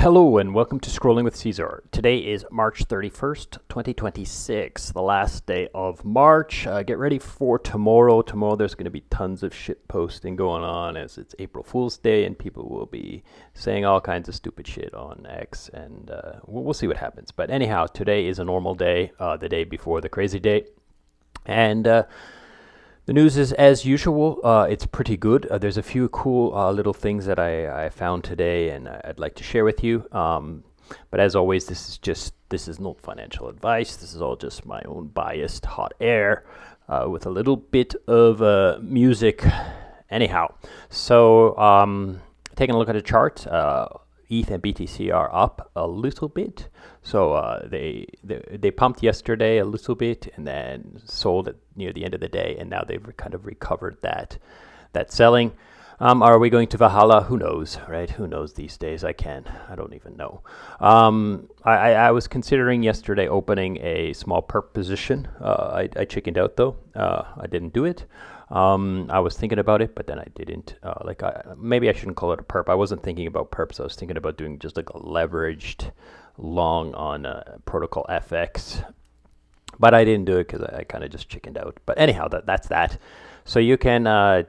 Hello and welcome to Scrolling with Ceazor. Today is March 31st, 2026, the last day of March. Get ready for tomorrow. Tomorrow there's going to be tons of shit posting going on as it's April Fool's Day and people will be saying all kinds of stupid shit on X and we'll see what happens. But anyhow, today is a normal day, the day before the crazy day. And the news is as usual. It's pretty good. There's a few cool little things that I found today, and I'd like to share with you. But as always, this is not financial advice. This is all just my own biased hot air with a little bit of music. Anyhow, so taking a look at the chart, ETH and BTC are up a little bit. So they pumped yesterday a little bit and then sold it near the end of the day, and now they've kind of recovered that selling. Are we going to Valhalla? Who knows, right? Who knows these days? I don't even know. I was considering yesterday opening a small perp position. I chickened out though. I didn't do it. I was thinking about it, but then I didn't. Maybe I shouldn't call it a perp. I wasn't thinking about perps. I was thinking about doing just like a leveraged long on protocol FX, but I didn't do it because I kind of just chickened out. But anyhow, that's that. So you can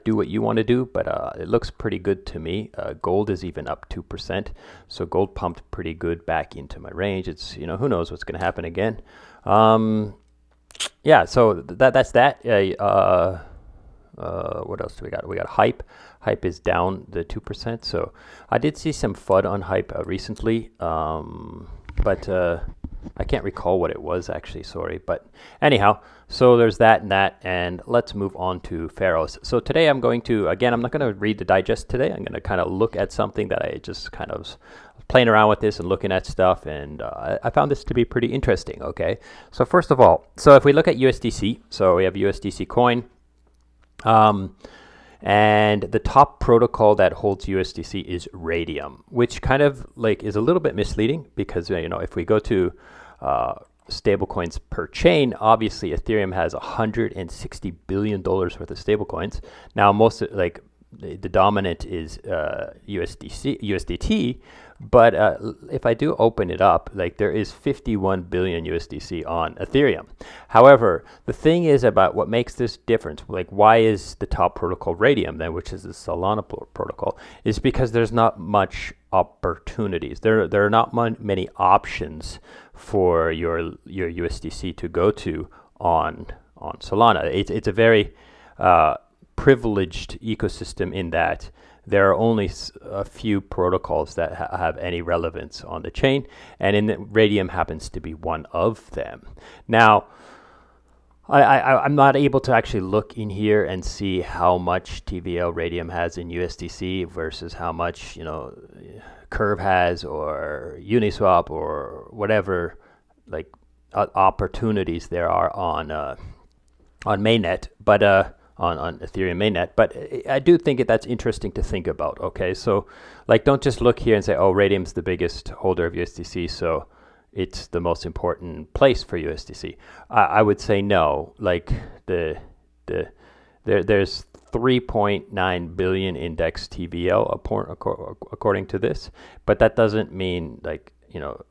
do what you want to do, but it looks pretty good to me. Gold is even up 2%, so gold pumped pretty good back into my range. It's, who knows what's going to happen again. Yeah, so that's that. What else do we got? We got hype. Hype is down the 2%. So I did see some FUD on hype recently, but I can't recall what it was actually. Sorry, but anyhow, so there's that, and let's move on to Pharaohs. So today I'm going to, again, I'm not going to read the digest today. I'm going to kind of look at something that I just kind of playing around with this and looking at stuff, and I found this to be pretty interesting. Okay, so first of all, so if we look at USDC, so we have USDC coin. And the top protocol that holds USDC is Radium, which kind of like is a little bit misleading because, if we go to stablecoins per chain, obviously Ethereum has $160 billion worth of stablecoins. Now, most like the dominant is USDT, but if I do open it up, like there is 51 billion USDC on Ethereum. However, the thing is about what makes this different, like why is the top protocol Radium then, which is the Solana protocol, is because there's not much opportunities. There are not many options for your USDC to go to on Solana. It's a very privileged ecosystem in that there are only a few protocols that have any relevance on the chain, and Radium happens to be one of them. Now, I'm not able to actually look in here and see how much TVL Radium has in USDC versus how much Curve has or Uniswap or whatever like opportunities there are on mainnet, but on Ethereum mainnet, but I do think that's interesting to think about. Okay, so like don't just look here and say, oh, Radium's the biggest holder of USDC, so it's the most important place for USDC. I would say no. Like there's 3.9 billion index TVL according to this, but that doesn't mean like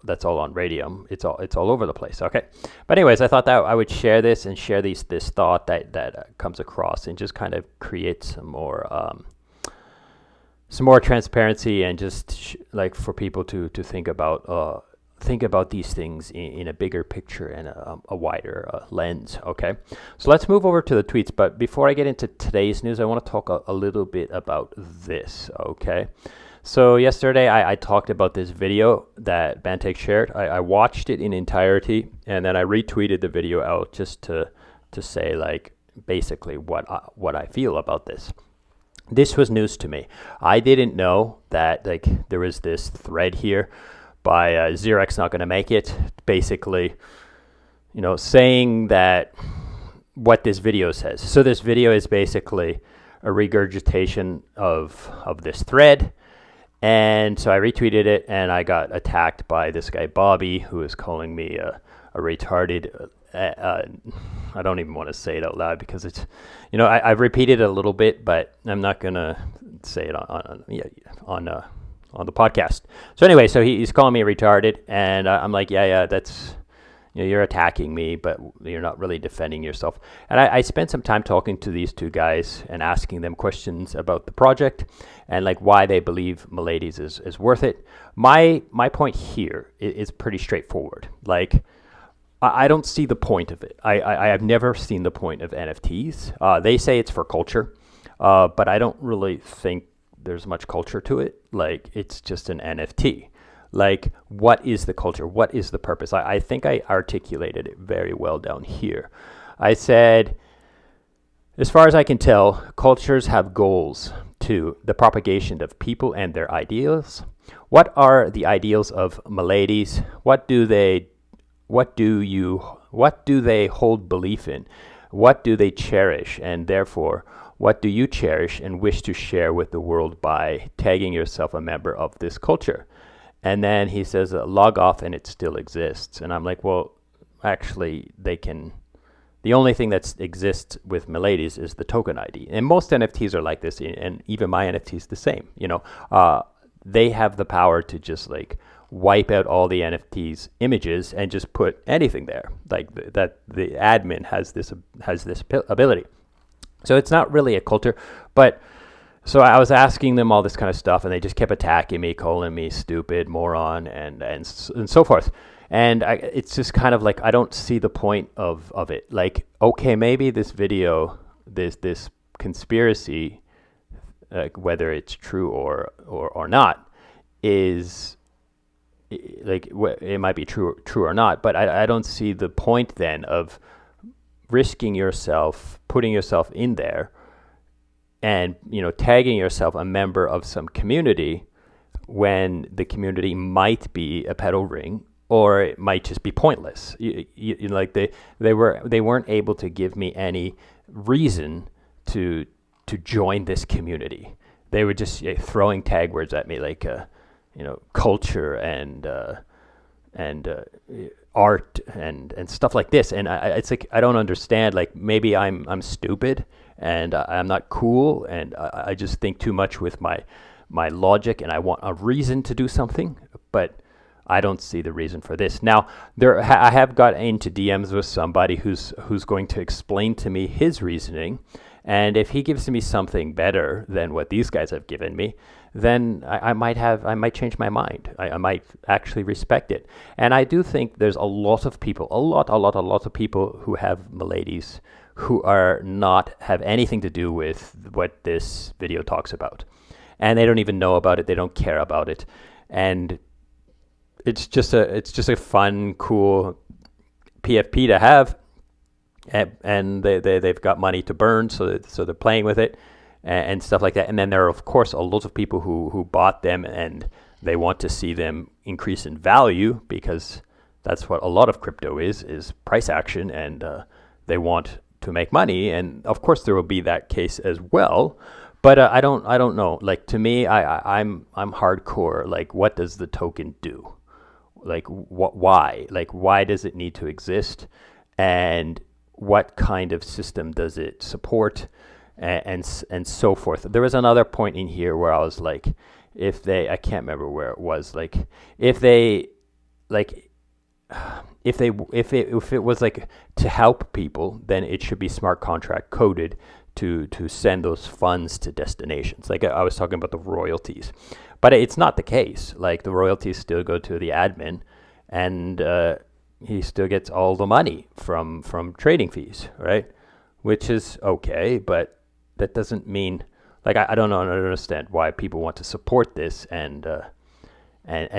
that's all on Radium. It's all over the place. Okay, but anyways, I thought that I would share this and share this thought that comes across and just kind of create some more transparency and just like for people to think about these things in a bigger picture and a wider lens. Okay, so let's move over to the tweets. But before I get into today's news, I want to talk a little bit about this. Okay. So yesterday I talked about this video that Bantek shared. I watched it in entirety and then I retweeted the video out just to say like basically what I feel about this. This was news to me. I didn't know that like there was this thread here by Xerox not going to make it, basically saying that what this video says. So this video is basically a regurgitation of this thread. And so I retweeted it and I got attacked by this guy, Bobby, who is calling me a retarded. I don't even want to say it out loud because it's, I've repeated it a little bit, but I'm not going to say it on on the podcast. So anyway, so he's calling me retarded, and I'm like, yeah, that's, you're attacking me, but you're not really defending yourself. And I spent some time talking to these two guys and asking them questions about the project and like why they believe Miladies is worth it. My point here is pretty straightforward. Like, I don't see the point of it. I have never seen the point of NFTs. They say it's for culture, but I don't really think there's much culture to it. Like, it's just an NFT. Like, what is the culture? What is the purpose? I think I articulated it very well down here. I said, as far as I can tell, cultures have goals to the propagation of people and their ideals. What are the ideals of Miladies? What do they hold belief in? What do they cherish? And therefore, what do you cherish and wish to share with the world by tagging yourself a member of this culture? And then he says, log off and it still exists. And I'm like, well, actually, the only thing that exists with Miladies is the token ID. And most NFTs are like this, and even my NFT is the same. They have the power to just like wipe out all the NFTs images and just put anything there. Like that, the admin has this ability. So it's not really a culture, but. So I was asking them all this kind of stuff, and they just kept attacking me, calling me stupid, moron, and so forth. And it's just kind of like I don't see the point of it. Like, okay, maybe this video, this conspiracy, whether it's true or not, is like it might be true or not. But I don't see the point then of risking yourself, putting yourself in there, and tagging yourself a member of some community when the community might be a pedal ring, or it might just be pointless. Like they weren't able to give me any reason to join this community. They were just throwing tag words at me like culture and art and stuff like this, and it's like I don't understand. Like, maybe I'm stupid and I'm not cool, and I just think too much with my logic, and I want a reason to do something, but I don't see the reason for this. Now, I have got into DMs with somebody who's going to explain to me his reasoning, and if he gives me something better than what these guys have given me, then I might change my mind. I might actually respect it. And I do think there's a lot of people, a lot of people who have Miladies who are not have anything to do with what this video talks about. And they don't even know about it. They don't care about it. And it's just a fun, cool PFP to have. And they've got money to burn, so they're playing with it and stuff like that. And then there are, of course, a lot of people who bought them, and they want to see them increase in value, because that's what a lot of crypto is price action, and they want to make money. And of course there will be that case as well, but I don't know. Like, to me, I'm hardcore. Like, what does the token do? Like, why? Like, why does it need to exist? And what kind of system does it support? And so forth. There was another point in here where I was like, if it was like to help people, then it should be smart contract coded to send those funds to destinations. Like I was talking about the royalties, but it's not the case. Like, the royalties still go to the admin, and he still gets all the money from trading fees, right? Which is okay, but that doesn't mean, like, I don't know, I don't understand why people want to support this and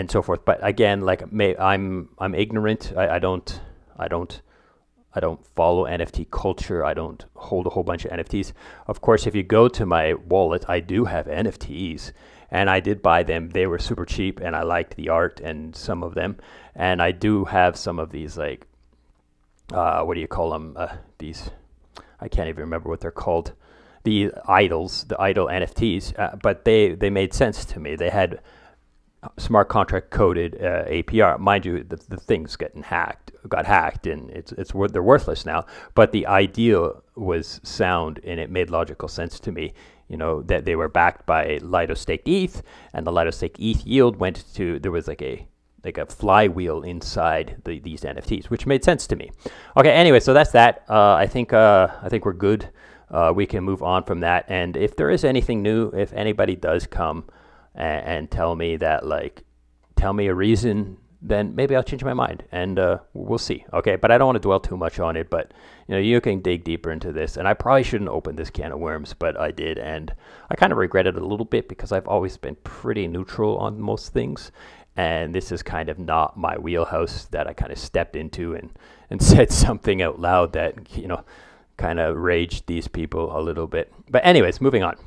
so forth. But again, like, I'm ignorant. I don't follow NFT culture. I don't hold a whole bunch of NFTs. Of course, if you go to my wallet, I do have NFTs, and I did buy them. They were super cheap, and I liked the art and some of them. And I do have some of these, like, what do you call them? These, I can't even remember what they're called. The idol NFTs, but they made sense to me. They had smart contract coded APR. Mind you, the things got hacked, and they're worthless now. But the idea was sound, and it made logical sense to me. that they were backed by Lido staked ETH, and the Lido staked ETH yield went to, there was like a flywheel inside these NFTs, which made sense to me. Okay, anyway, so that's that. I think we're good. We can move on from that. And if there is anything new, if anybody does come and tell me that, like, tell me a reason, then maybe I'll change my mind, and we'll see. Okay, but I don't want to dwell too much on it. But you can dig deeper into this, and I probably shouldn't open this can of worms, but I did, and I kind of regret it a little bit because I've always been pretty neutral on most things. And this is kind of not my wheelhouse that I kind of stepped into and said something out loud that, kind of raged these people a little bit. But anyways, moving on.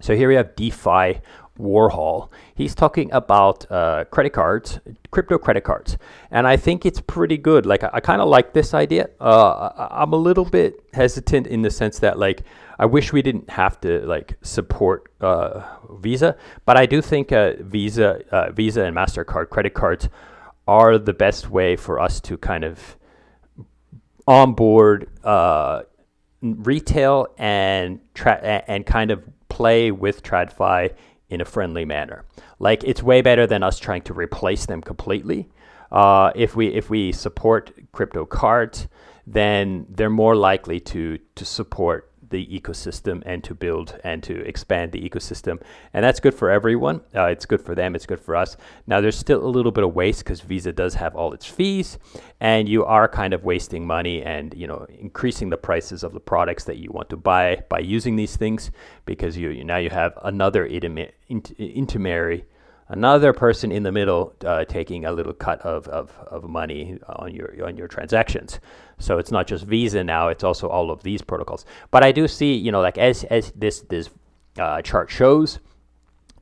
So here we have DeFi Warhol. He's talking about credit cards, crypto credit cards. And I think it's pretty good. Like, I kind of like this idea. I'm a little bit hesitant in the sense that, like, I wish we didn't have to, like, support Visa. But I do think Visa and MasterCard credit cards are the best way for us to kind of onboard retail and kind of play with TradFi in a friendly manner. Like, it's way better than us trying to replace them completely. If we support crypto cards, then they're more likely to support the ecosystem and to build and to expand the ecosystem. And that's good for everyone. It's good for them. It's good for us. Now, there's still a little bit of waste because Visa does have all its fees, and you are kind of wasting money and, increasing the prices of the products that you want to buy by using these things, because now you have another intermediary, another person in the middle taking a little cut of money on your transactions. So it's not just Visa now; it's also all of these protocols. But I do see, like as this chart shows,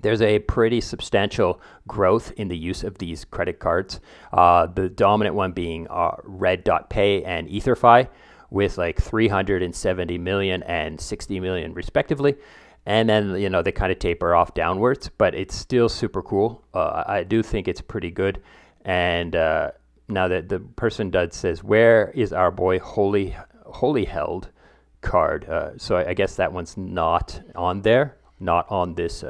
there's a pretty substantial growth in the use of these credit cards. The dominant one being Red.Pay and EtherFi, with like 370 million and 60 million respectively. And then, they kind of taper off downwards, but it's still super cool. I do think it's pretty good. And now that the person says, where is our boy Holy Held card? So I guess that one's not on there, not on this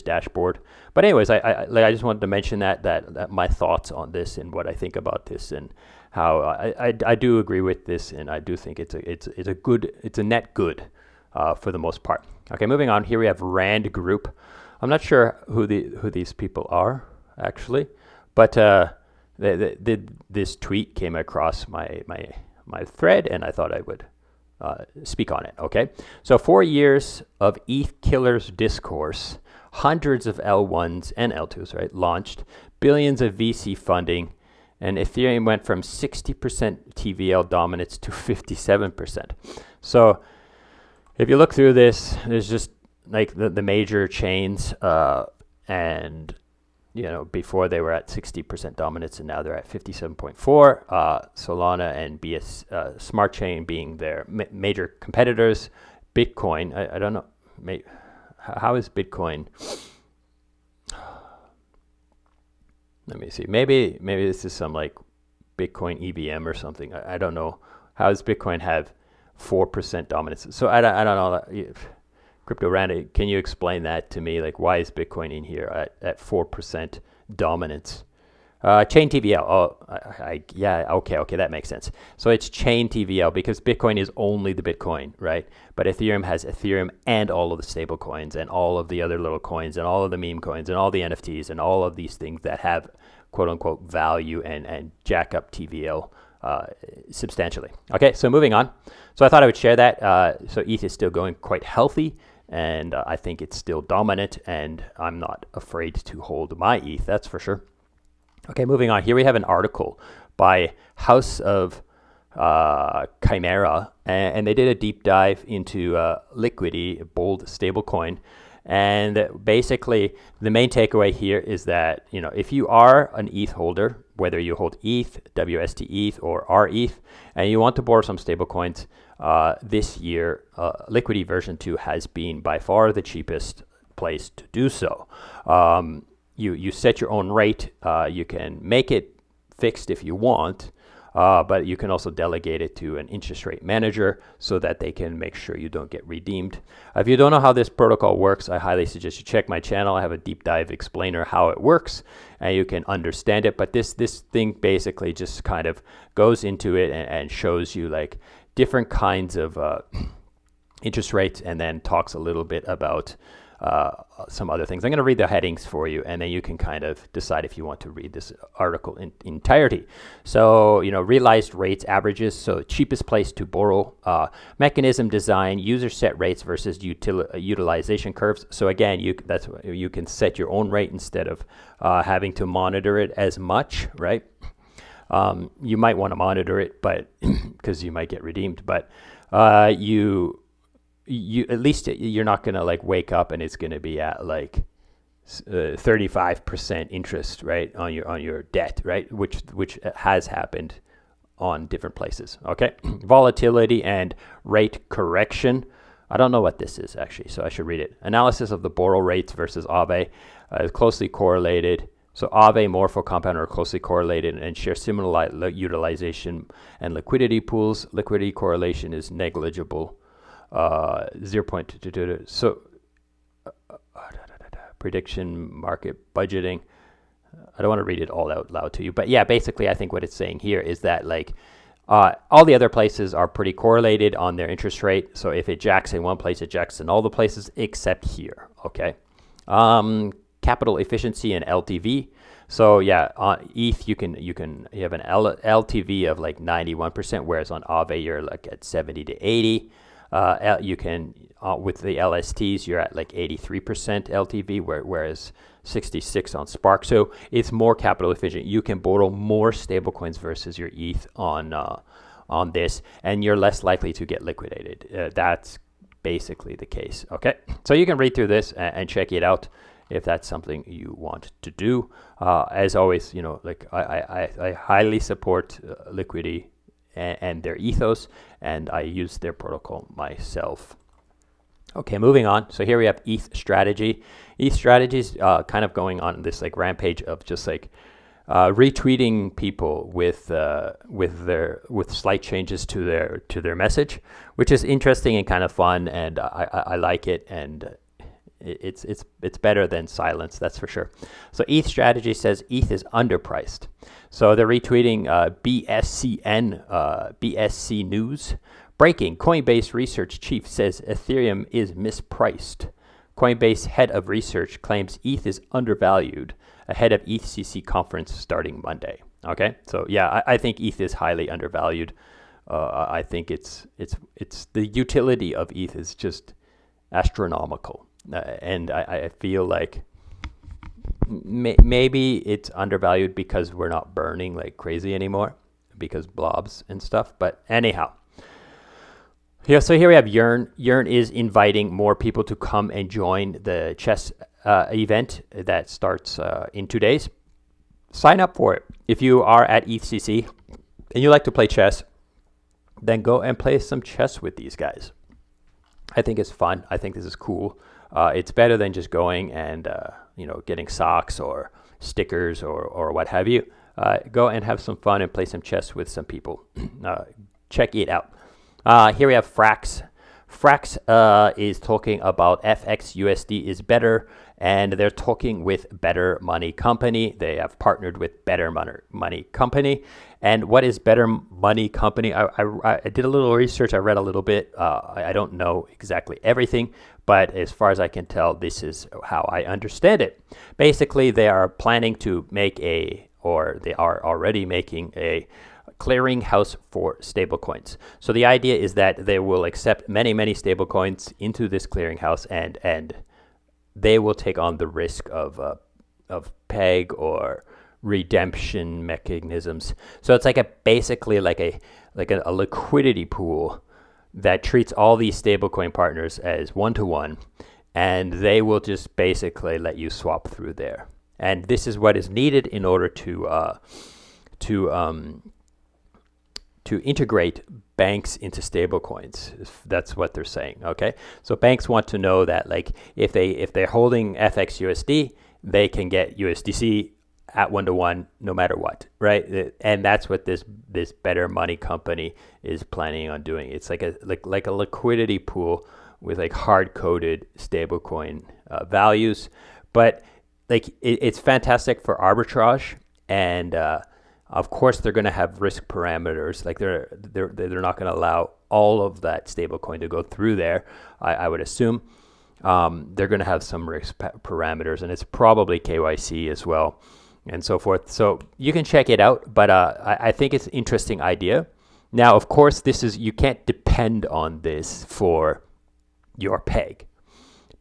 dashboard. But anyways, I just wanted to mention that my thoughts on this and what I think about this, and how I do agree with this, and I do think it's a net good for the most part. Okay, moving on. Here we have Rand Group. I'm not sure who these people are actually, but this tweet came across my thread, and I thought I would speak on it. Okay, so 4 years of ETH killers discourse, hundreds of L1s and L2s, right, launched, billions of VC funding, and Ethereum went from 60% TVL dominance to 57%. So if you look through this, there's just like the major chains, and before they were at 60% dominance, and now they're at 57.4. Solana and BS Smart Chain being their major competitors. Bitcoin, I don't know, how is Bitcoin? Let me see. Maybe this is some like Bitcoin EVM or something. I don't know. How does Bitcoin have 4% dominance? So I don't know. Crypto Rand, can you explain that to me? Like, why is Bitcoin in here at 4% dominance? Chain TVL. Oh, okay, that makes sense. So it's chain TVL because Bitcoin is only the Bitcoin, right? But Ethereum has Ethereum and all of the stable coins and all of the other little coins and all of the meme coins and all the NFTs and all of these things that have quote unquote value and jack up TVL substantially. Okay, so moving on. So I thought I would share that. So ETH is still going quite healthy, and I think it's still dominant, and I'm not afraid to hold my ETH, that's for sure. Okay, moving on. Here we have an article by House of Chimera, and they did a deep dive into Liquidity, bold stablecoin. And basically, the main takeaway here is that, if you are an ETH holder, whether you hold ETH, WST ETH, or RETH, and you want to borrow some stablecoins, this year, Liquidity version 2 has been by far the cheapest place to do so. You set your own rate. You can make it fixed if you want. but you can also delegate it to an interest rate manager so that they can make sure you don't get redeemed. If you don't know how this protocol works, I highly suggest you check my channel. I have a deep dive explainer how it works, and you can understand it. But this thing basically just kind of goes into it and shows you like different kinds of interest rates, and then talks a little bit about some other things. I'm going to read the headings for you, and then you can kind of decide if you want to read this article in entirety. So, realized rates averages, so cheapest place to borrow, mechanism design, user set rates versus utilization curves. So again, you can set your own rate instead of having to monitor it as much, right? You might want to monitor it, but because you might get redeemed, but you at least you're not going to like wake up and it's going to be at like 35% interest, right, on your debt, right, which has happened on different places. Okay. Volatility and rate correction. I don't know what this is actually, so I should read it. Analysis of the borrow rates versus AVE is closely correlated. So AVE, Morpho, Compound are closely correlated and share similar utilization and liquidity pools. Liquidity correlation is negligible. 0.22. So prediction market budgeting. I don't want to read it all out loud to you, but yeah, basically I think what it's saying here is that like all the other places are pretty correlated on their interest rate. So if it jacks in one place, it jacks in all the places except here. Okay. Capital efficiency and LTV. So yeah, on ETH you have an LTV of like 91%, whereas on AVE you're like at 70 to 80. You can with the LSTs you're at like 83% LTV, whereas 66 on Spark. So it's more capital efficient. You can borrow more stablecoins versus your ETH on this, and you're less likely to get liquidated. That's basically the case. Okay, so you can read through this and check it out if that's something you want to do. As always, like I highly support Liquidity and their ethos, and I use their protocol myself. Okay, moving on. So here we have ETH strategy. ETH strategy is kind of going on this like rampage of just like retweeting people with slight changes to their message, which is interesting and kind of fun, and I like it, and it's better than silence, that's for sure. So ETH strategy says ETH is underpriced. So they're retweeting BSC News. Breaking, Coinbase research chief says Ethereum is mispriced. Coinbase head of research claims ETH is undervalued ahead of ETHCC conference starting Monday. Okay, so yeah, I think ETH is highly undervalued. I think it's the utility of ETH is just astronomical. And I feel like maybe it's undervalued because we're not burning like crazy anymore because blobs and stuff. But anyhow, yeah. So here we have Yearn. Yearn is inviting more people to come and join the chess event that starts in 2 days. Sign up for it. If you are at ETHCC and you like to play chess, then go and play some chess with these guys. I think it's fun. I think this is cool. It's better than just going and getting socks or stickers or what have you. Go and have some fun and play some chess with some people. Check it out. Here we have Frax. Frax is talking about FXUSD is better, and they're talking with Better Money Company. They have partnered with Better Money Company. And what is Better Money Company? I did a little research. I read a little bit. I don't know exactly everything, but as far as I can tell, this is how I understand it. Basically, they are planning to make they are already making a clearinghouse for stablecoins. So the idea is that they will accept many stablecoins into this clearinghouse, and they will take on the risk of peg or redemption mechanisms. So it's like basically like a liquidity pool that treats all these stablecoin partners as one-to-one, and they will just basically let you swap through there. And this is what is needed in order to integrate banks into stablecoins. That's what they're saying. Okay, so banks want to know that like if they're holding FXUSD, they can get USDC at 1-to-1 no matter what, right? And that's what this Better Money company is planning on doing. It's like a liquidity pool with like hard coded stablecoin values, but like it's fantastic for arbitrage, and of course they're going to have risk parameters. Like they're not going to allow all of that stablecoin to go through there. I would assume they're going to have some risk parameters, and it's probably KYC as well, and so forth. So you can check it out, but I think it's an interesting idea. Now, of course, you can't depend on this for your peg,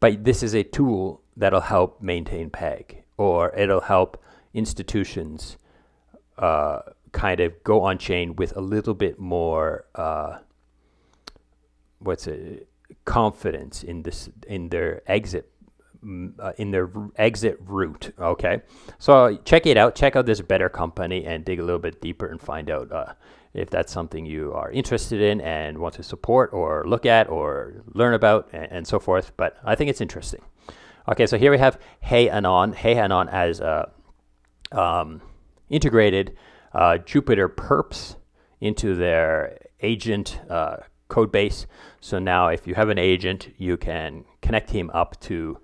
but this is a tool that'll help maintain peg, or it'll help institutions kind of go on chain with a little bit more confidence in their exit route. Okay, so check it out. Check out this Better company and dig a little bit deeper and find out if that's something you are interested in and want to support or look at or learn about, and so forth. But I think it's interesting. Okay, so here we have Hey Anon. Hey Anon as integrated Jupyter perps into their agent code base. So now if you have an agent, you can connect him up to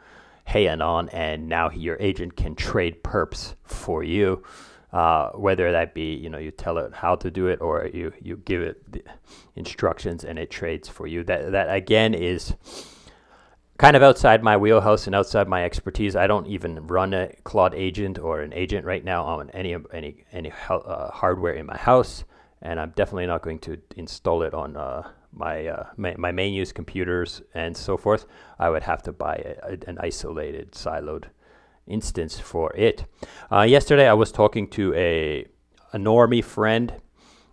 Hey Anon, and now your agent can trade perps for you. Whether that be, you tell it how to do it, or you give it the instructions and it trades for you. That again is kind of outside my wheelhouse and outside my expertise. I don't even run a Claude agent or an agent right now on any hardware in my house, and I'm definitely not going to install it on my main use computers and so forth. I would have to buy an isolated, siloed instance for it. Yesterday I was talking to a normie friend,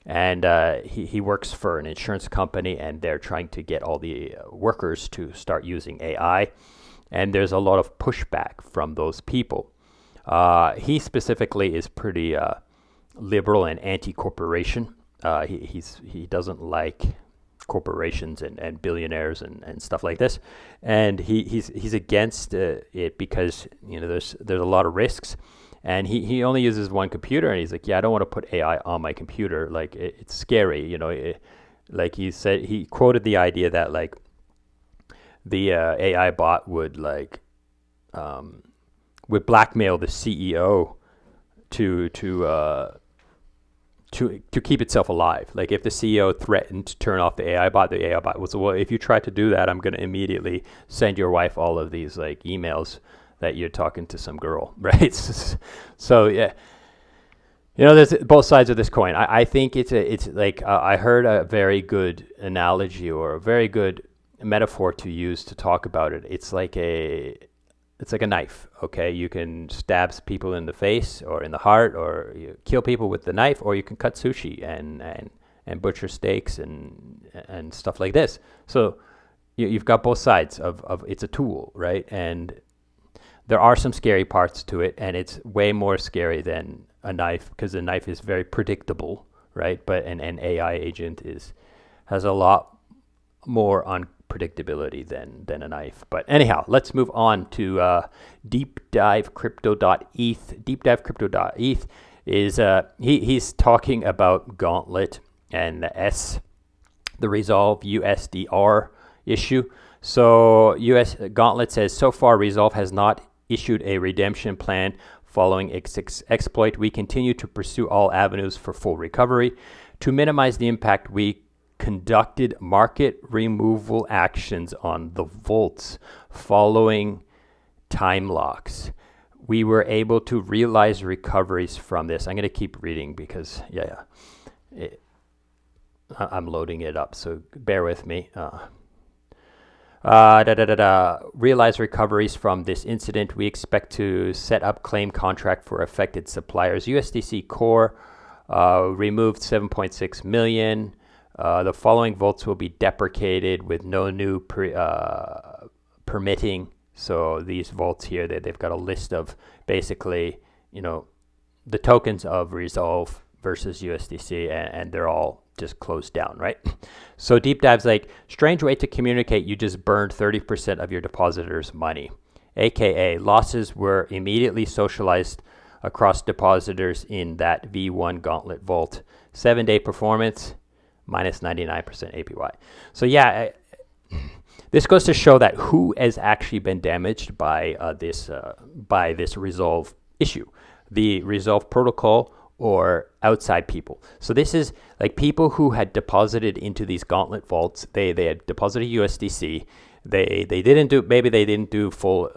and he works for an insurance company, and they're trying to get all the workers to start using AI, and there's a lot of pushback from those people. He specifically is pretty liberal and anti-corporation. He doesn't like corporations and billionaires and stuff like this, and he's against it because there's a lot of risks, and he only uses one computer, and he's like, I don't want to put AI on my computer, like it's scary, like he said, he quoted the idea that like the AI bot would blackmail the CEO to keep itself alive. Like if the CEO threatened to turn off the AI bot was, well, if you try to do that, I'm going to immediately send your wife all of these like emails that you're talking to some girl, right? So yeah, there's both sides of this coin. I think it's like I heard a very good analogy or a very good metaphor to use to talk about it. It's like a knife, okay? You can stab people in the face or in the heart, or you kill people with the knife, or you can cut sushi and butcher steaks and stuff like this. So you've got both sides of it's a tool, right? And there are some scary parts to it, and it's way more scary than a knife, because a knife is very predictable, right? But an AI agent has a lot more unpredictability than a knife. But anyhow, let's move on to deepdivecrypto.eth. Deepdivecrypto.eth is he's talking about Gauntlet and the Resolve USDR issue. So Gauntlet says, so far Resolve has not issued a redemption plan following exploit. We continue to pursue all avenues for full recovery. To minimize the impact, we conducted market removal actions on the vaults following time locks. We were able to realize recoveries from this. I'm going to keep reading because I'm loading it up, so bear with me. Realize recoveries from this incident. We expect to set up claim contract for affected suppliers. USDC Core removed 7.6 million. The following vaults will be deprecated with no new permitting. So these vaults here, they've got a list of basically, the tokens of Resolve versus USDC, and they're all just closed down, right? So Deep Dive's like, strange way to communicate, you just burned 30% of your depositors' money. AKA, losses were immediately socialized across depositors in that V1 Gauntlet Vault. 7-day performance, minus 99% APY. So yeah, this goes to show that who has actually been damaged by this Resolve issue, the Resolve protocol or outside people. So this is like people who had deposited into these Gauntlet vaults. They had deposited USDC. They didn't do full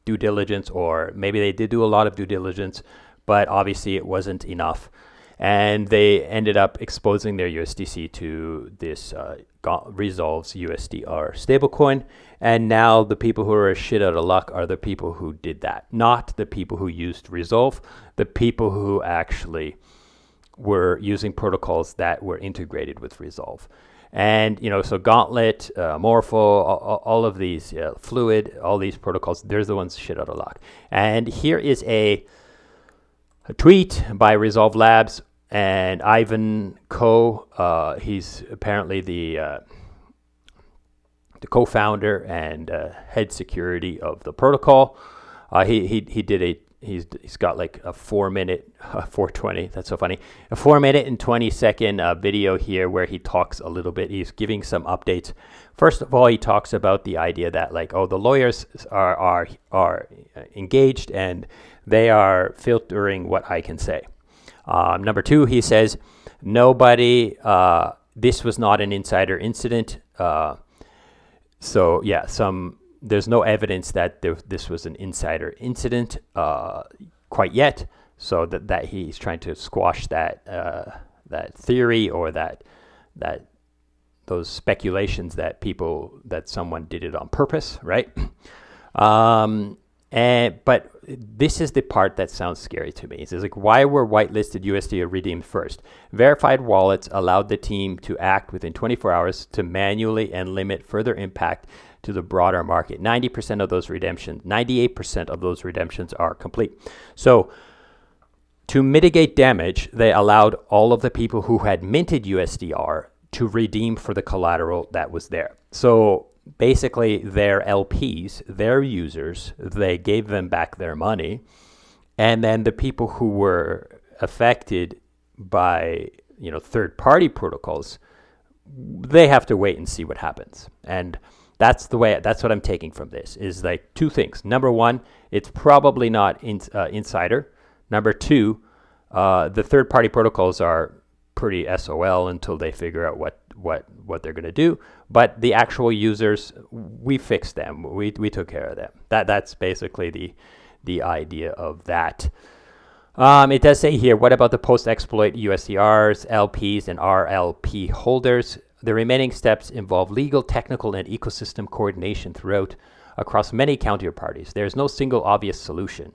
due diligence, or maybe they did do a lot of due diligence, but obviously it wasn't enough. And they ended up exposing their USDC to this Resolve's USDR stablecoin. And now the people who are shit out of luck are the people who did that, not the people who used Resolve, the people who actually were using protocols that were integrated with Resolve. And, so Gauntlet, Morpho, all of these, Fluid, all these protocols, they're the ones shit out of luck. And here is a tweet by Resolve Labs and Ivan Ko. He's apparently the co-founder and head security of the protocol. He's got like a 4-minute, 420. That's so funny. A 4-minute and 20-second video here where he talks a little bit. He's giving some updates. First of all, he talks about the idea that the lawyers are engaged and they are filtering what I can say. Number 2, he says, this was not an insider incident. There's no evidence that this was an insider incident quite yet. So that he's trying to squash that theory, or that those speculations that someone did it on purpose, right? But this is the part that sounds scary to me. It says, why were whitelisted USD redeemed first? Verified wallets allowed the team to act within 24 hours to manually and limit further impact to the broader market. 98% of those redemptions are complete. So to mitigate damage, they allowed all of the people who had minted USDR to redeem for the collateral that was there. So basically their LPs, their users, they gave them back their money. And then the people who were affected by, third-party protocols, they have to wait and see what happens. And that's what I'm taking from this, is 2 things. Number 1, it's probably not insider. Number 2, the third-party protocols are pretty SOL until they figure out what they're going to do. But the actual users, we fixed them. We took care of them. That's basically the idea of that. It does say here, what about the post-exploit USDRs, LPs, and RLP holders? The remaining steps involve legal, technical, and ecosystem coordination across many counterparties. There is no single obvious solution,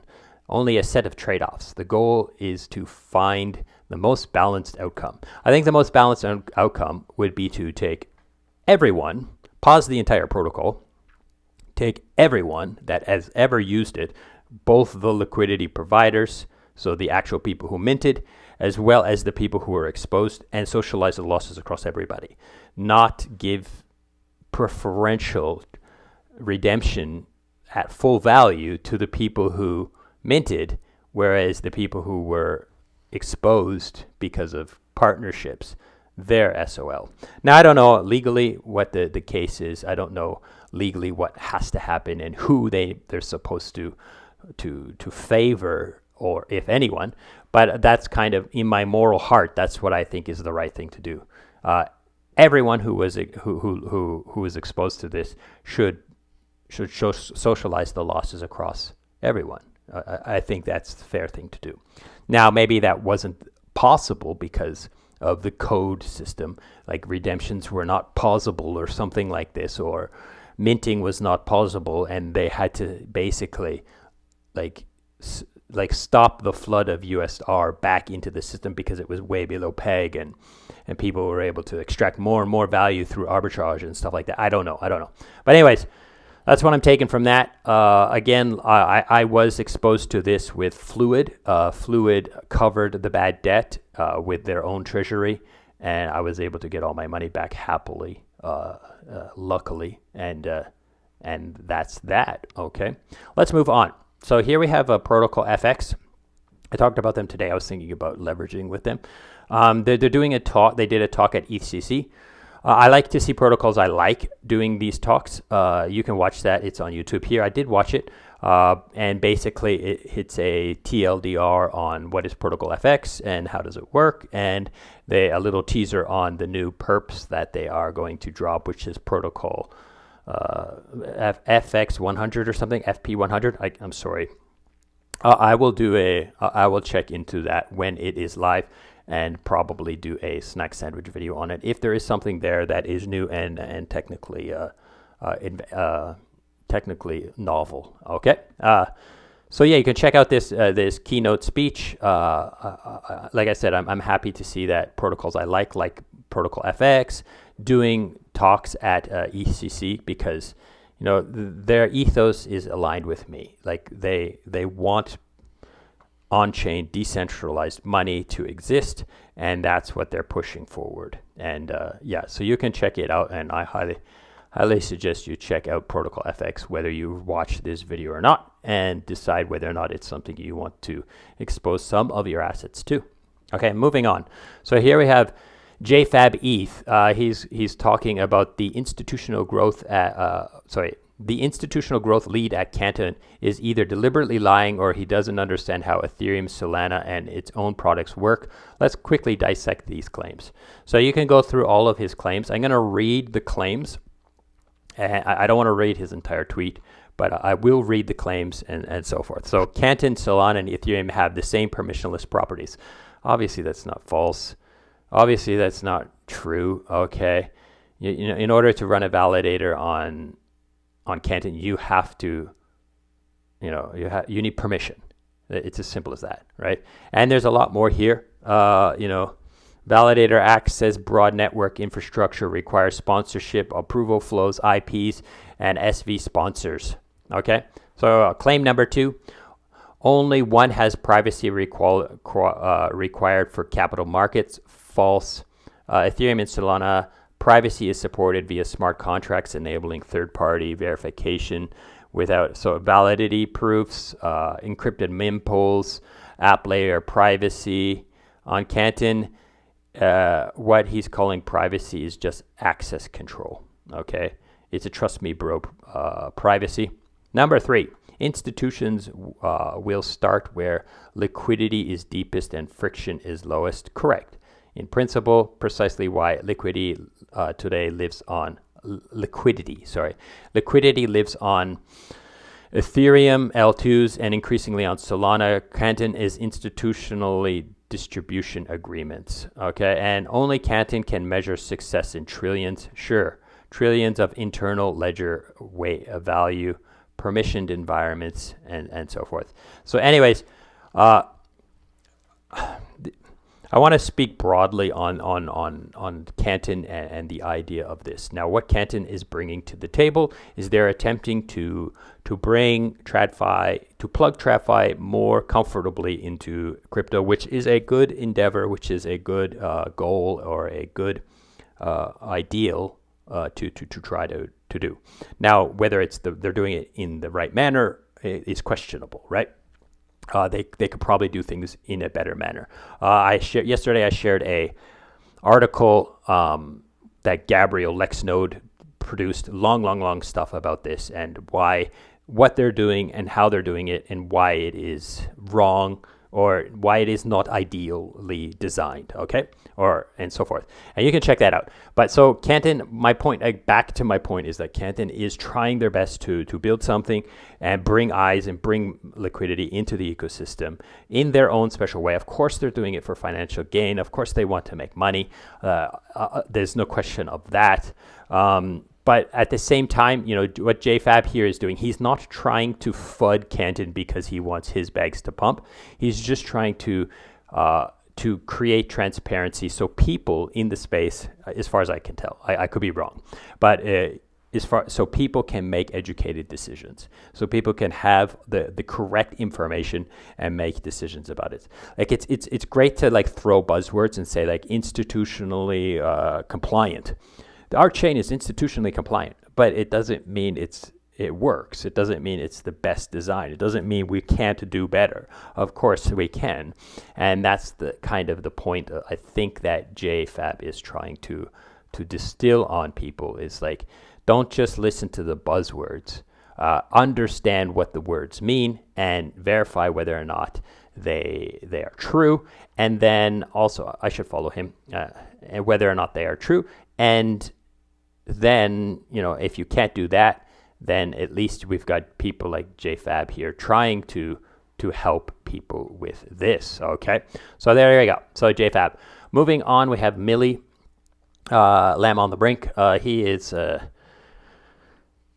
only a set of trade-offs. The goal is to find the most balanced outcome. I think the most balanced outcome would be to take everyone, pause the entire protocol, take everyone that has ever used it, both the liquidity providers, so the actual people who minted, as well as the people who were exposed, and socialize the losses across everybody. Not give preferential redemption at full value to the people who minted, whereas the people who were exposed because of partnerships, they're SOL. Now, I don't know legally what the case is. I don't know legally what has to happen and who they're supposed to favor, or if anyone. But that's kind of, in my moral heart, that's what I think is the right thing to do. Everyone who was exposed to this should socialize the losses across everyone. I think that's the fair thing to do. Now, maybe that wasn't possible because of the code system, like redemptions were not pausable or something like this, or minting was not pausable, and they had to basically stop the flood of USR back into the system because it was way below peg, and people were able to extract more and more value through arbitrage and stuff like that. I don't know. But anyways, that's what I'm taking from that. Again, I was exposed to this with Fluid. Fluid covered the bad debt with their own treasury, and I was able to get all my money back happily, luckily, and that's that. Okay, let's move on. So here we have a Protocol FX. I talked about them today. I was thinking about leveraging with them. They're doing a talk. They did a talk at ECC. I like to see protocols I like doing these talks. You can watch that. It's on YouTube here. I did watch it. And basically, it's a TLDR on what is Protocol FX and how does it work, and a little teaser on the new perps that they are going to drop, which is Protocol FX 100 or something, FP 100. I'm sorry. I will check into that when it is live, and probably do a snack sandwich video on it if there is something there that is new and technically technically novel. Okay. So yeah, you can check out this keynote speech. Like I said, I'm happy to see that protocols I like Protocol FX, doing talks at ECC, because their ethos is aligned with me. Like they want on-chain decentralized money to exist, and that's what they're pushing forward. And yeah, so you can check it out, and I highly suggest you check out Protocol FX, whether you watch this video or not, and decide whether or not it's something you want to expose some of your assets to. Okay, moving on. So here we have JFab ETH. He's talking about the institutional growth the institutional growth lead at Canton is either deliberately lying or he doesn't understand how Ethereum, Solana, and its own products work. Let's quickly dissect these claims. So you can go through all of his claims. I'm going to read the claims. And I don't want to read his entire tweet, but I will read the claims and so forth. So Canton, Solana, and Ethereum have the same permissionless properties. Obviously, that's not false. Obviously, that's not true. Okay, in order to run a validator on Canton, you have to, you need permission. It's as simple as that, right? And there's a lot more here. Validator access broad network infrastructure requires sponsorship, approval flows, IPs, and SV sponsors. Okay, so claim number 2, only one has privacy required for capital markets. False. Ethereum and Solana, privacy is supported via smart contracts enabling third-party verification so validity proofs, encrypted mempools, app layer privacy. On Canton, what he's calling privacy is just access control. Okay, it's a trust me bro privacy. Number 3, institutions will start where liquidity is deepest and friction is lowest. Correct. In principle, precisely why liquidity lives on Ethereum, L2s, and increasingly on Solana. Canton is institutionally distribution agreements. Okay, and only Canton can measure success in trillions. Sure, trillions of internal ledger weight of value, permissioned environments, and so forth. So anyways, I want to speak broadly on Canton and the idea of this. Now, what Canton is bringing to the table is they're attempting to bring TradFi, to plug TradFi more comfortably into crypto, which is a good endeavor, which is a good goal or a good ideal to try to do. Now, whether they're doing it in the right manner is questionable, right? They could probably do things in a better manner. Yesterday I shared a article that Gabriel Lexnode produced, long stuff about this and what they're doing and how they're doing it and why it is wrong or why it is not ideally designed, okay, and so forth. And you can check that out. But so Canton, back to my point is that Canton is trying their best to build something and bring eyes and bring liquidity into the ecosystem in their own special way. Of course, they're doing it for financial gain. Of course, they want to make money. There's no question of that. But at the same time, what JFab here is doing, he's not trying to FUD Canton because he wants his bags to pump. He's just trying to create transparency so people in the space, as far as I can tell, I could be wrong, but so people can make educated decisions, so people can have the correct information and make decisions about it. Like it's great to like throw buzzwords and say like institutionally compliant. Our chain is institutionally compliant, but it doesn't mean it's it works. It doesn't mean it's the best design. It doesn't mean we can't do better. Of course we can. And that's the kind of the point I think that JFab is trying to distill on people, is like, don't just listen to the buzzwords. Understand what the words mean and verify whether or not they are true. And then also, I should follow him, and whether or not they are true. And then, if you can't do that, then at least we've got people like JFab here trying to help people with this. Okay, so there you go. So JFab. Moving on, we have Millie, Lamb on the Brink. He is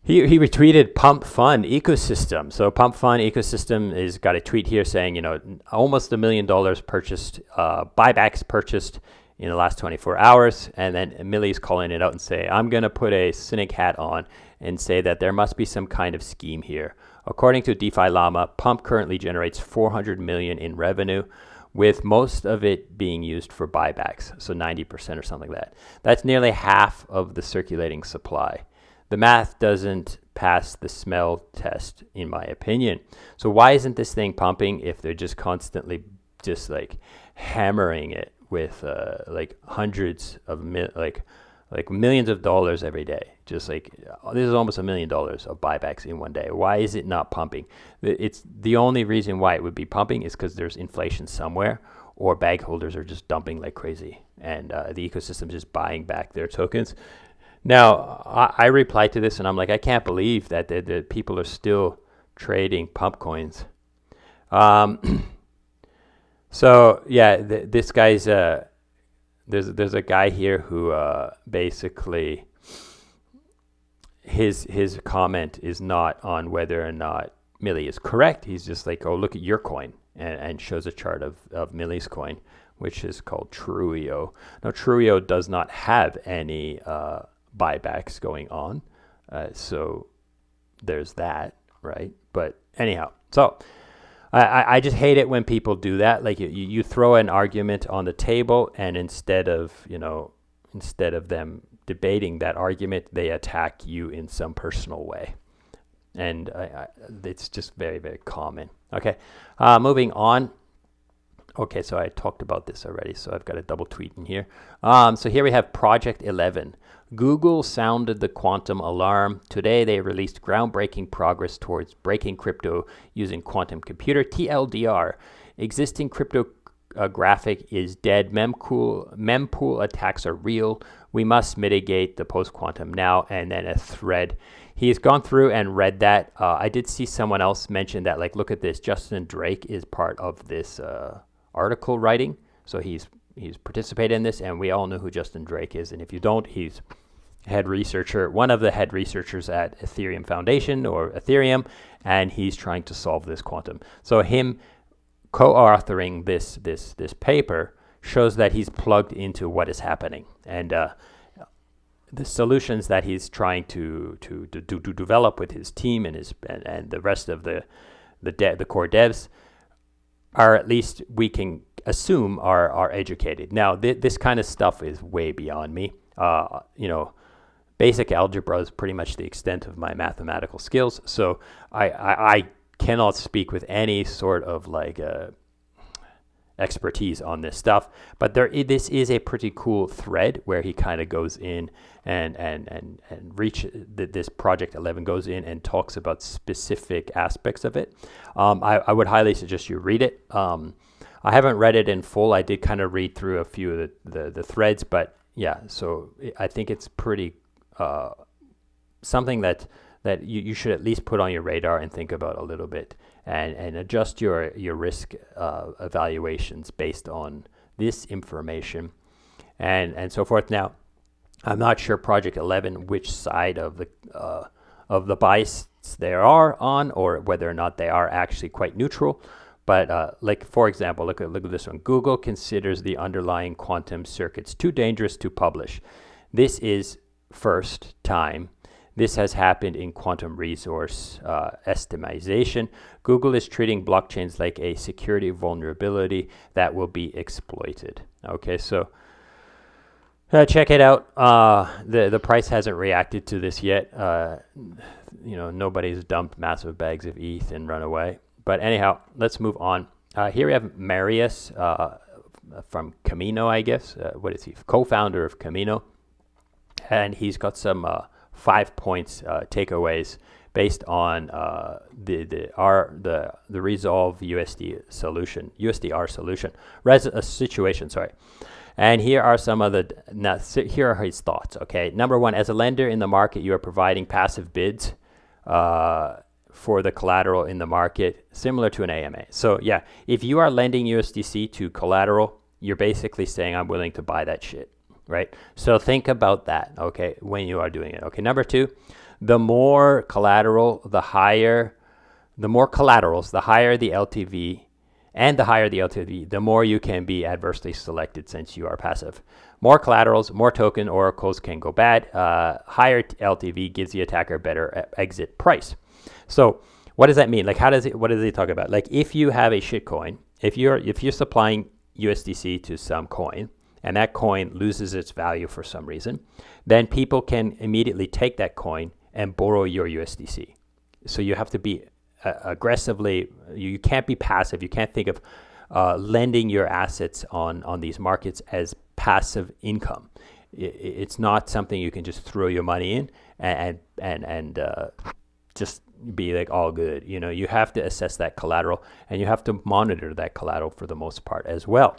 he retweeted Pump Fund Ecosystem. So Pump Fund Ecosystem is got a tweet here saying, almost $1 million purchased, buybacks purchased in the last 24 hours. And then Millie's calling it out and say, I'm going to put a cynic hat on and say that there must be some kind of scheme here. According to DeFi Llama, Pump currently generates $400 million in revenue, with most of it being used for buybacks, so 90% or something like that. That's nearly half of the circulating supply. The math doesn't pass the smell test, in my opinion. So why isn't this thing pumping if they're just constantly just like hammering it with like hundreds of like millions of dollars every day? Just like, this is almost $1 million of buybacks in one day. Why is it not pumping? It's the only reason why it would be pumping is because there's inflation somewhere, or bag holders are just dumping like crazy, and the ecosystem is just buying back their tokens. Now, I replied to this and I'm like, I can't believe that the people are still trading pump coins. So yeah, this guy's there's a guy here who basically his comment is not on whether or not Millie is correct. He's just like, oh, look at your coin, and shows a chart of Millie's coin, which is called Truio. Now, Truio does not have any buybacks going on, so there's that, right? But anyhow, so I just hate it when people do that. Like you throw an argument on the table, and instead of them debating that argument, they attack you in some personal way, and it's just very, very common. Okay, moving on. Okay, so I talked about this already, so I've got a double tweet in here. So here we have Project 11. Google sounded the quantum alarm. Today they released groundbreaking progress towards breaking crypto using quantum computer. TLDR, existing cryptographic is dead. Mempool attacks are real. We must mitigate the post-quantum now. And then a thread. He's gone through and read that. I did see someone else mention that, like, look at this. Justin Drake is part of this article writing. So he's participated in this, and we all know who Justin Drake is. And if you don't, he's one of the head researchers at Ethereum Foundation, or Ethereum, and he's trying to solve this quantum. So him co-authoring this paper shows that he's plugged into what is happening, and the solutions that he's trying to develop with his team and the rest of the core devs are, at least we can assume, are educated. Now, this kind of stuff is way beyond me. Basic algebra is pretty much the extent of my mathematical skills, so I cannot speak with any sort of like expertise on this stuff. But this is a pretty cool thread where he kind of goes in and this Project 11 goes in and talks about specific aspects of it. I would highly suggest you read it. I haven't read it in full. I did kind of read through a few of the threads, but yeah, so I think it's pretty something that you should at least put on your radar and think about a little bit, and adjust your risk evaluations based on this information and so forth. Now, I'm not sure Project 11 which side of the bias they are on, or whether or not they are actually quite neutral. But like, for example, look at this one. Google considers the underlying quantum circuits too dangerous to publish. This is first time this has happened in quantum resource estimation. Google is treating blockchains like a security vulnerability that will be exploited. Okay, so Check it out. The price hasn't reacted to this yet. Nobody's dumped massive bags of ETH and run away. But anyhow, let's move on. Here we have Marius from Camino, I guess. What is he? Co-founder of Camino, and he's got some 5 points takeaways based on the Resolve USDR solution. Sorry. And here are some of here are his thoughts. Okay, number one, as a lender in the market, you are providing passive bids for the collateral in the market, similar to an AMA. So yeah, if you are lending USDC to collateral, you're basically saying, I'm willing to buy that shit, right? So think about that, okay, when you are doing it. Okay, number two, the more collaterals, the higher the LTV, and the higher the LTV, the more you can be adversely selected since you are passive. More collaterals, more token oracles can go bad. Higher LTV gives the attacker better exit price. So what does that mean? Like, what does he talk about? Like, if you have a shit coin, if you're supplying USDC to some coin and that coin loses its value for some reason, then people can immediately take that coin and borrow your USDC. So you have to be aggressively, you can't be passive. You can't think of lending your assets on these markets as passive income. It's not something you can just throw your money in and just be like all good. You have to assess that collateral and you have to monitor that collateral for the most part as well.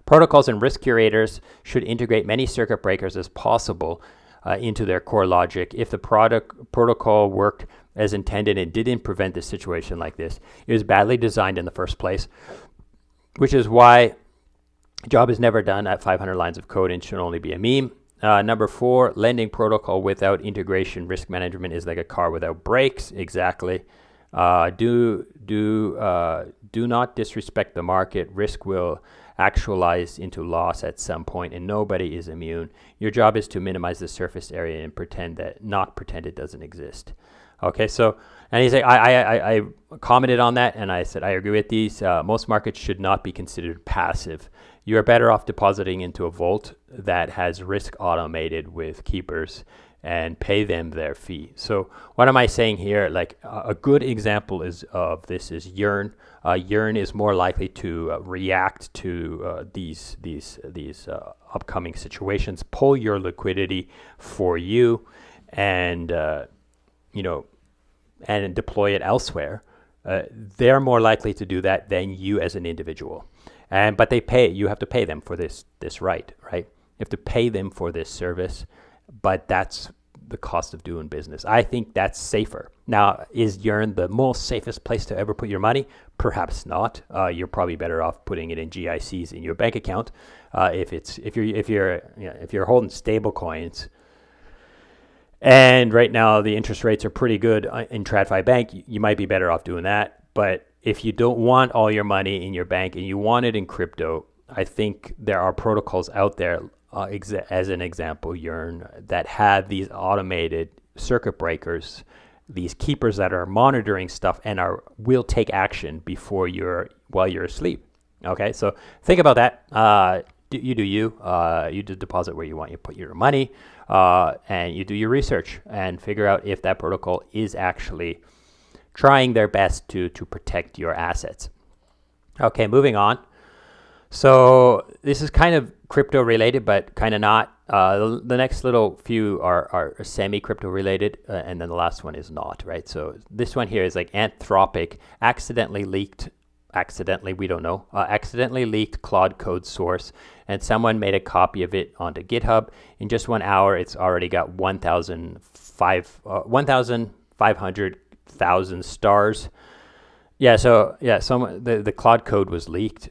Protocols and risk curators should integrate many circuit breakers as possible into their core logic. If the protocol worked as intended and didn't prevent a situation like this, it was badly designed in the first place, which is why job is never done at 500 lines of code and should only be a meme. Number four, lending protocol without integration risk management is like a car without brakes. Exactly. Do not disrespect the market. Risk will actualize into loss at some point, and nobody is immune. Your job is to minimize the surface area and pretend it doesn't exist. Okay, so, and he's like, I commented on that, and I said, I agree with these. Most markets should not be considered passive. You are better off depositing into a vault that has risk automated with keepers and pay them their fee. So what am I saying here? Like a good example of this is Yearn. Yearn is more likely to react to these upcoming situations, pull your liquidity for you, and and deploy it elsewhere. They're more likely to do that than you as an individual. But you have to pay them for this right? You have to pay them for this service, but that's the cost of doing business. I think that's safer. Now, is Yearn the most safest place to ever put your money? Perhaps not. You're probably better off putting it in GICs in your bank account. If you're holding stable coins, and right now the interest rates are pretty good in TradFi Bank, you might be better off doing that. But if you don't want all your money in your bank and you want it in crypto, I think there are protocols out there, as an example, Yearn, that have these automated circuit breakers, these keepers that are monitoring stuff and will take action while you're asleep. Okay, so think about that. You do deposit where you want. You put your money, and you do your research and figure out if that protocol is actually trying their best to protect your assets. Okay, moving on. So this is kind of crypto related, but kind of not. The next little few are semi-crypto related, and then the last one is not, right? So this one here is like Anthropic accidentally leaked Claude code source, and someone made a copy of it onto GitHub. In just 1 hour, it's already got 1,500,000 stars. The Claude code was leaked.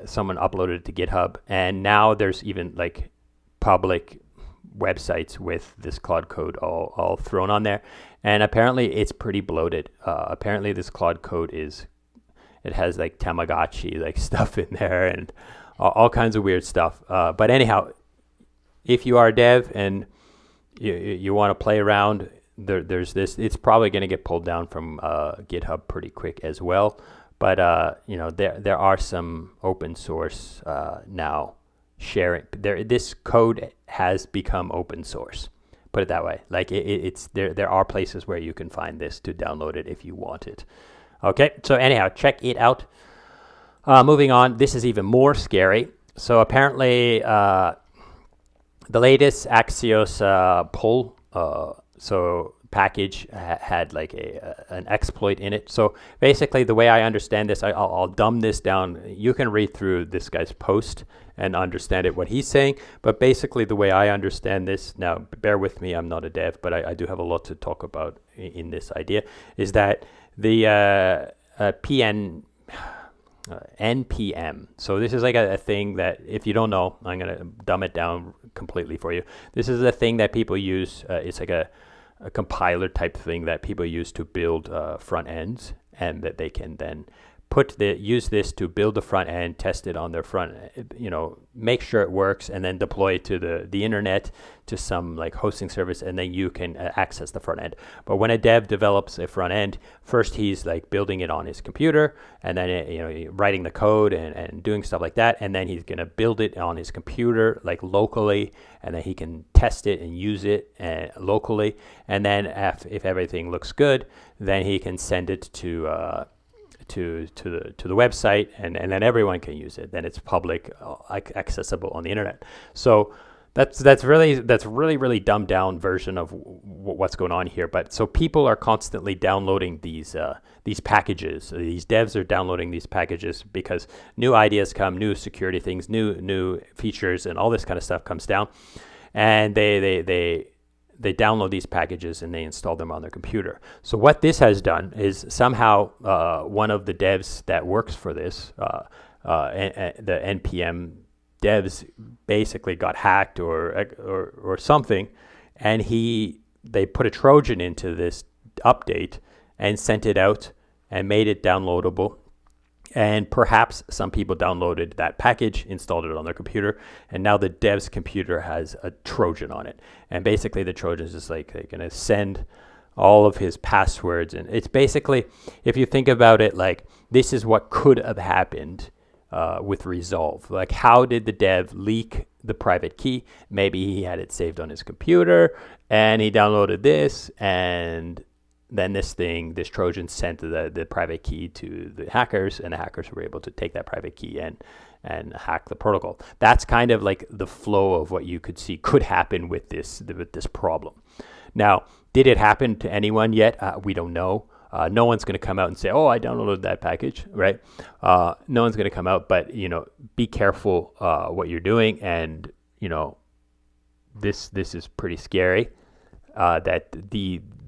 Someone uploaded it to GitHub, and now there's even like public websites with this Claude code all thrown on there. And apparently it's pretty bloated. Apparently this Claude code it has like Tamagotchi like stuff in there and all kinds of weird stuff. But anyhow, if you are a dev and you want to play around, there's this. It's probably going to get pulled down from GitHub pretty quick as well. But there are some open source now sharing. This code has become open source. Put it that way. Like it's there. There are places where you can find this to download it if you want it. Okay. So anyhow, check it out. Moving on. This is even more scary. So apparently, the latest Axios pull package had like an exploit in it. So basically, the way I understand this, I'll dumb this down. You can read through this guy's post and understand it, what he's saying. But basically, the way I understand this, now bear with me, I'm not a dev, but I do have a lot to talk about in this idea, is that the NPM. So this is like a thing that, if you don't know, I'm going to dumb it down completely for you. This is a thing that people use. It's like a compiler type thing that people use to build front ends, and that they can then use this to build the front end, test it on their front, make sure it works, and then deploy it to the internet, to some like hosting service, and then you can access the front end. But when a dev develops a front end, first he's like building it on his computer, and then writing the code and doing stuff like that, and then he's gonna build it on his computer like locally, and then he can test it and use it locally, and then if everything looks good, then he can send it to the website, and then everyone can use it. Then it's public, accessible on the internet. So that's really dumbed down version of what's going on here. But so people are constantly downloading these packages. These devs are downloading these packages because new ideas come, new security things, new features, and all this kind of stuff comes down, and they download these packages and they install them on their computer. So what this has done is somehow one of the devs that works for this, the NPM devs, basically got hacked or something, and they put a Trojan into this update and sent it out and made it downloadable. And perhaps some people downloaded that package, installed it on their computer, and now the dev's computer has a Trojan on it. And basically the Trojan is just like, they're going to send all of his passwords. And it's basically, if you think about it, like this is what could have happened with Resolve. Like, how did the dev leak the private key? Maybe he had it saved on his computer and he downloaded this, and then this Trojan sent the private key to the hackers, and the hackers were able to take that private key and hack the protocol. That's kind of like the flow of what you could see could happen with this problem. Now, did it happen to anyone yet? We don't know. No one's going to come out and say, "Oh, I downloaded that package," right? No one's going to come out, but be careful what you're doing, and this is pretty scary. That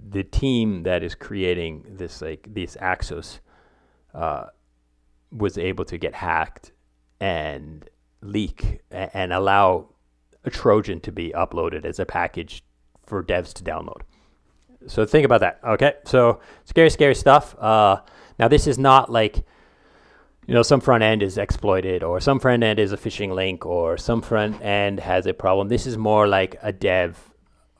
the team that is creating these Axios was able to get hacked and leak and allow a Trojan to be uploaded as a package for devs to download. So think about that. Okay, so scary stuff. Now this is not like some front end is exploited, or some front end is a phishing link, or some front end has a problem. This is more like a dev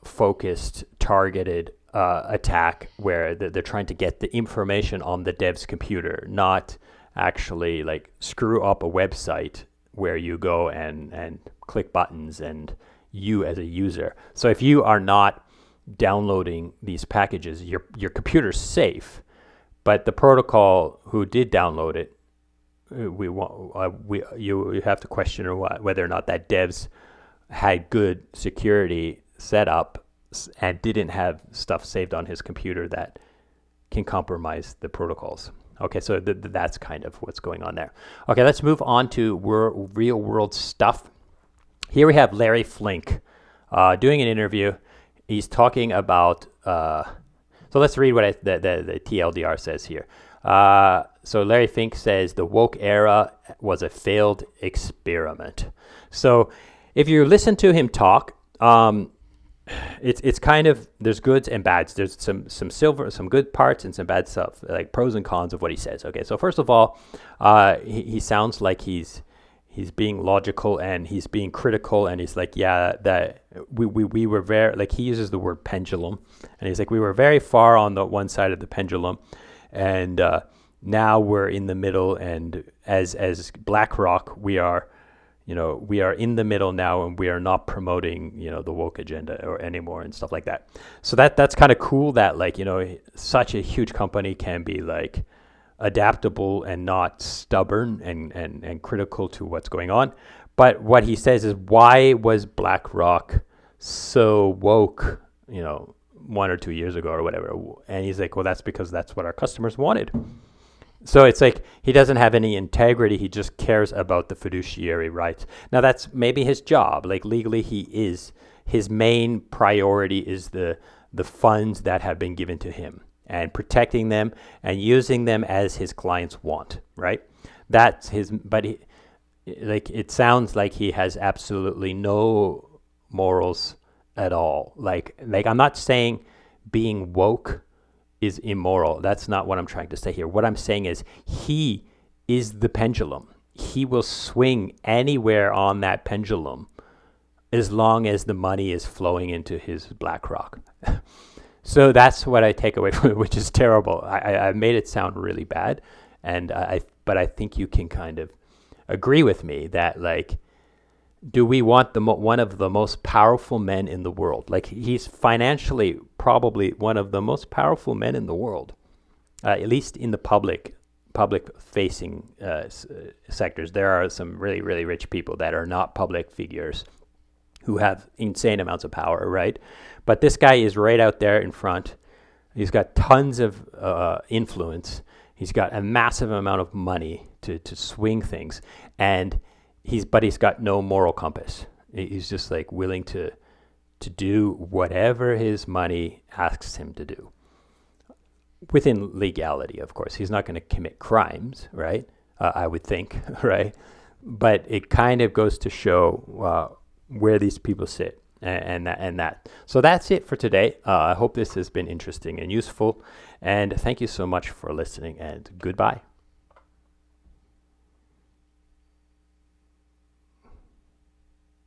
focused, targeted attack where they're trying to get the information on the dev's computer, not actually like screw up a website where you go and click buttons and you as a user. So if you are not downloading these packages, your computer's safe, but the protocol who did download it, you have to question whether or not that devs had good security set up and didn't have stuff saved on his computer that can compromise the protocols. Okay, so that's kind of what's going on there. Okay, let's move on to real world stuff. Here we have Larry Flink doing an interview. He's talking about, so let's read what the TLDR says here. So Larry Fink says the woke era was a failed experiment. So if you listen to him talk, it's kind of, there's goods and bads. There's some good parts and some bad stuff, like pros and cons of what he says. Okay, so first of all, he sounds like he's being logical and he's being critical, and he's like, yeah, that we were very, like, he uses the word pendulum, and he's like, we were very far on the one side of the pendulum, and now we're in the middle, and as BlackRock, we are we are in the middle now, and we are not promoting, the woke agenda or anymore and stuff like that. So that's kind of cool that, like, such a huge company can be like adaptable and not stubborn and critical to what's going on. But what he says is, why was BlackRock so woke, 1 or 2 years ago or whatever? And he's like, well, that's because that's what our customers wanted. So it's like he doesn't have any integrity. He just cares about the fiduciary rights. Now, that's maybe his job. Like, legally, his main priority is the funds that have been given to him, and protecting them and using them as his clients want, right? That's his, but it sounds like he has absolutely no morals at all. Like I'm not saying being woke is immoral. That's not what I'm trying to say here. What I'm saying is he is the pendulum. He will swing anywhere on that pendulum as long as the money is flowing into his BlackRock. So that's what I take away from it, which is terrible. I made it sound really bad, but I think you can kind of agree with me that, like, do we want one of the most powerful men in the world? Like, he's financially probably one of the most powerful men in the world, at least in the public-facing sectors. There are some really, really rich people that are not public figures who have insane amounts of power, right? But this guy is right out there in front. He's got tons of influence. He's got a massive amount of money to swing things, and he's got no moral compass. He's just like willing to do whatever his money asks him to do, within legality, of course. He's not going to commit crimes, right? I would think, right? But it kind of goes to show where these people sit, and that. So that's it for today. I hope this has been interesting and useful, and thank you so much for listening, and goodbye.